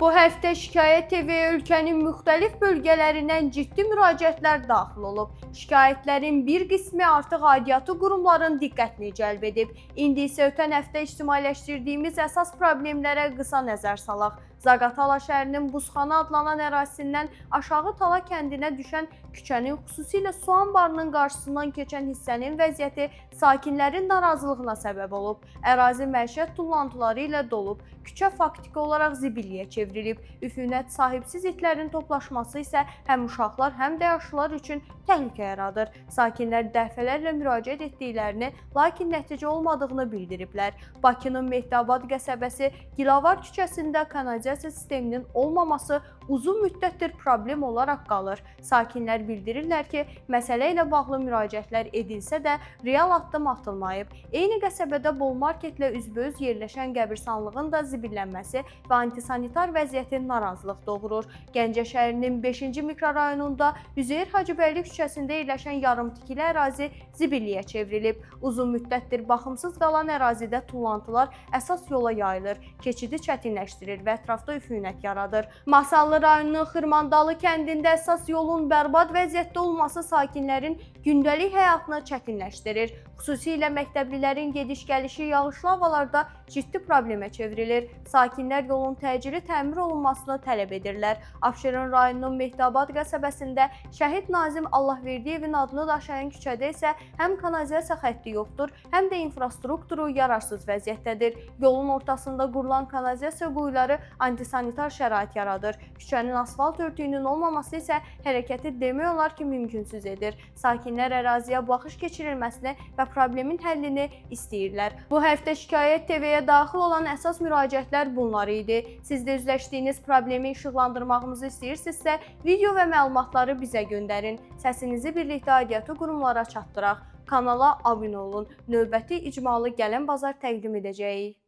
Bu həftə Şikayət TV-yə ölkənin müxtəlif bölgələrindən ciddi müraciətlər daxil olub. Şikayətlərin bir qismi artıq aidiyyatı qurumların diqqətini cəlb edib. İndi isə ötən həftə ictimailəşdirdiyimiz əsas problemlərə qısa nəzər salaq. Zaqatala şəhərinin Buzxana adlanan ərazisindən aşağı Tala kəndinə düşən küçənin, xüsusilə su anbarının qarşısından keçən hissənin vəziyyəti sakinlərin narazılığına səbəb olub. Ərazi məişət tullantıları ilə dolub. Küçə faktiki olaraq zibilliyə çevrilib. Üfunət sahibsiz itlərin toplaşması isə həm uşaqlar, həm də yaşlılar üçün təhlükə yaradır. Sakinlər dəfələrlə müraciət etdiklərini, lakin nəticə olmadığını bildiriblər. Bakının Mehdabad qəsəbəsi Gilavar küçəsində kanalizasiya sisteminin olmaması uzun müddətdir problem olaraq qalır. Sakinlər bildirirlər ki, məsələ ilə bağlı müraciətlər edilsə də real addım atılmayıb. Eyni qəsəbədə bol marketlə üzbəüz yerləşən qəbirstanlığın da zibillənməsi və antisanitar vəziyyəti narazılıq doğurur. Gəncə şəhərinin 5-ci mikrorayonunda Üzeyir Hacıbəyli küçəsində yerləşən yarımtikili ərazi zibilliyə çevrilib. Uzun müddətdir baxımsız qalan ərazidə tullantılar əsas yola yayılır, keçidi çətinləşdirir və ətrafda üfunət yaradır. Masallı rayonunun Xırmandalı kəndində əsas yolun bərbad vəziyyətdə olması sakinlərin gündəlik həyatını çətinləşdirir. Xüsusilə məktəblilərin gediş-gəlişi yağışlı havalarda ciddi problemə çevrilir. Sakinlər yolun təcili təmir olunmasını tələb edirlər. Abşeron rayonunun Mehdabad qəsəbəsində Şəhid Nazim Allahverdiyevin adını daşıyan küçədə isə həm kanalizasiya xətti yoxdur, həm də infrastrukturu yararsız vəziyyətdədir. Yolun ortasında qurulan kanalizasiya quyuları antisanitar şərait yaradır. Küçənin asfalt örtüyünün olmaması isə hərəkəti demək olar ki, mümkünsüz edir. Sakinlər əraziyə baxış keçirilməsini və problemin həllini istəyirlər. Bu həftə Şikayət TV-yə daxil olan əsas müraciətlər bunlar idi. Siz də üzləşdiyiniz problemi işıqlandırmağımızı istəyirsinizsə, video və məlumatları bizə göndərin. Səsinizi birlikdə aidiyyatı qurumlara çatdıraq. Kanala abunə olun. Növbəti icmalı gələn bazar təqdim edəcəyik.